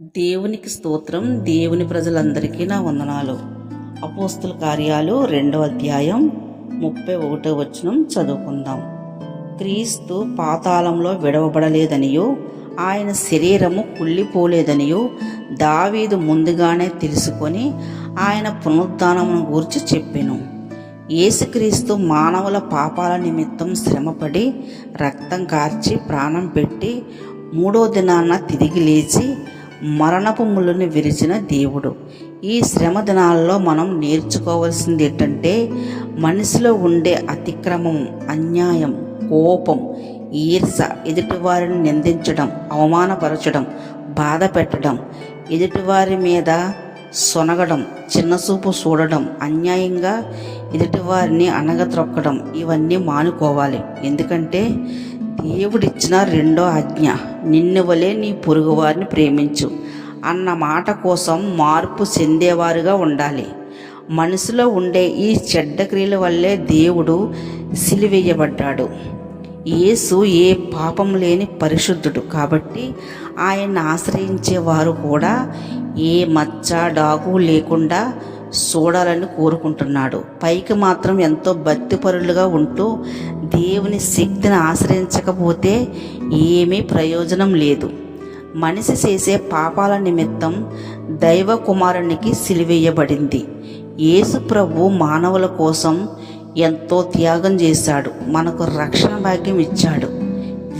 దేవునికి స్తోత్రం. దేవుని ప్రజలందరికీ నా వందనాలు. అపోస్తుల కార్యాలు 2వ అధ్యాయం 31వ వచనం చదువుకుందాం. క్రీస్తు పాతాళంలో విడవబడలేదనియో ఆయన శరీరము కుళ్ళిపోలేదనియో దావీదు ముందుగానే తెలుసుకొని ఆయన పునరుద్ధానమును గూర్చి చెప్పెను. యేసుక్రీస్తు మానవుల పాపాల నిమిత్తం శ్రమపడి రక్తం కార్చి ప్రాణం పెట్టి 3వ దినాన తిరిగి లేచి మరణపు ముళ్ళుని విరిచిన దేవుడు. ఈ శ్రమ దినాల్లో మనం నేర్చుకోవాల్సింది ఏంటంటే, మనిషిలో ఉండే అతిక్రమం, అన్యాయం, కోపం, ఈర్ష, ఎదుటివారిని నిందించడం, అవమానపరచడం, బాధ పెట్టడం, ఎదుటివారి మీద సొనగడం, చిన్నచూపు చూడడం, అన్యాయంగా ఎదుటివారిని అణగత్రొక్కడం, ఇవన్నీ మానుకోవాలి. ఎందుకంటే దేవుడిచ్చిన 2వ ఆజ్ఞ, నిన్ను వలె నీ పొరుగువారిని ప్రేమించు అన్న మాట కోసం మార్పు చెందేవారుగా ఉండాలి. మనసులో ఉండే ఈ చెడ్డ క్రియల వల్లే దేవుడు సిలువేయబడ్డాడు. యేసు ఏ పాపం లేని పరిశుద్ధుడు కాబట్టి ఆయన్ని ఆశ్రయించేవారు కూడా ఏ మచ్చ డాగు లేకుండా చూడాలని కోరుకుంటున్నాడు. పైకి మాత్రం ఎంతో భక్తిపరులుగా ఉంటూ దేవుని శక్తిని ఆశ్రయించకపోతే ఏమీ ప్రయోజనం లేదు. మనిషి చేసే పాపాల నిమిత్తం దైవ కుమారునికి సిలువేయబడింది. యేసు ప్రభు మానవుల కోసం ఎంతో త్యాగం చేశాడు. మనకు రక్షణ భాగ్యం ఇచ్చాడు.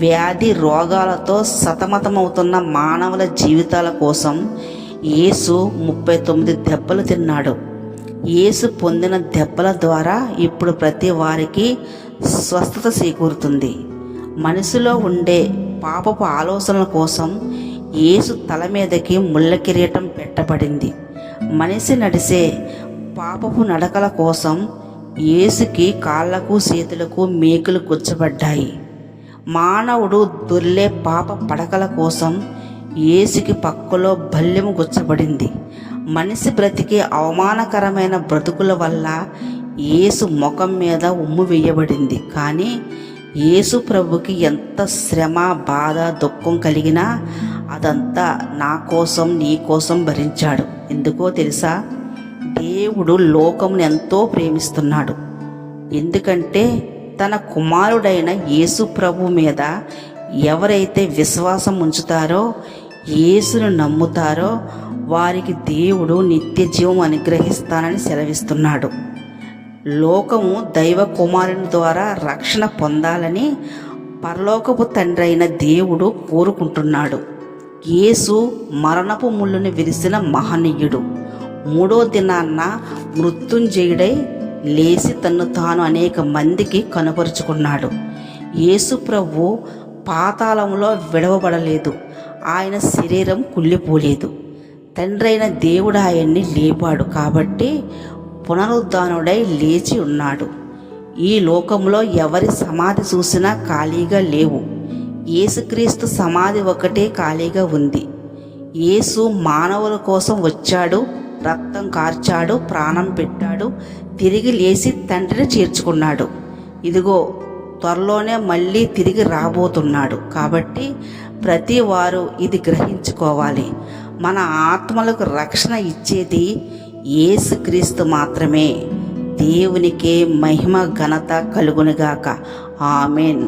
వ్యాధి రోగాలతో సతమతమవుతున్న మానవుల జీవితాల కోసం యేసు 39 దెబ్బలు తిన్నాడు. యేసు పొందిన దెబ్బల ద్వారా ఇప్పుడు ప్రతి వారికి స్వస్థత చేకూరుతుంది. మనసులో ఉండే పాపపు ఆలోచనల కోసం యేసు తల మీదకి ముళ్ళ కిరీటం పెట్టబడింది. మనిషి నడిసే పాపపు నడకల కోసం యేసుకి కాళ్ళకు చేతులకు మేకులు గుచ్చబడ్డాయి. మానవుడు దొర్లే పాప పడకల కోసం యేసుకి పక్కలో బల్లెము గుచ్చబడింది. మనిషి బ్రతికే అవమానకరమైన బ్రతుకుల వల్ల యేసు ముఖం మీద ఉమ్ము వేయబడింది. కానీ యేసు ప్రభుకి ఎంత శ్రమ, బాధ, దుఃఖం కలిగినా అదంతా నా కోసం, నీ కోసం భరించాడు. ఎందుకో తెలుసా? దేవుడు లోకమును ఎంతో ప్రేమిస్తున్నాడు. ఎందుకంటే తన కుమారుడైన యేసు ప్రభు మీద ఎవరైతే విశ్వాసం ఉంచుతారో, యేసును నమ్ముతారో వారికి దేవుడు నిత్య జీవం అనుగ్రహిస్తానని సెలవిస్తున్నాడు. లోకము దైవ కుమారుని ద్వారా రక్షణ పొందాలని పరలోకపు తండ్రి అయిన దేవుడు కోరుకుంటున్నాడు. యేసు మరణపు ముళ్ళుని విరిసిన మహనీయుడు. 3వ దినాన్న మృత్యుంజయుడై లేచి తన్ను తాను అనేక మందికి కనపరుచుకున్నాడు. యేసు ప్రభు పాతాళంలో విడవబడలేదు. ఆయన శరీరం కుళ్ళిపోలేదు. తండ్రి అయిన దేవుడు ఆయన్ని లేపాడు కాబట్టి పునరుద్ధానుడై లేచి ఉన్నాడు. ఈ లోకంలో ఎవరి సమాధి చూసినా ఖాళీగా లేవు. యేసుక్రీస్తు సమాధి ఒకటే ఖాళీగా ఉంది. యేసు మానవుల కోసం వచ్చాడు, రక్తం కార్చాడు, ప్రాణం పెట్టాడు, తిరిగి లేచి తండ్రిని చేర్చుకున్నాడు. ఇదిగో త్వరలోనే మళ్ళీ తిరిగి రాబోతున్నాడు. కాబట్టి ప్రతి వారు ఇది గ్రహించుకోవాలి. మన ఆత్మలకు రక్షణ ఇచ్చేది యేసుక్రీస్తు మాత్రమే. దేవునికే మహిమ ఘనత కలుగునుగాక. ఆమేన్.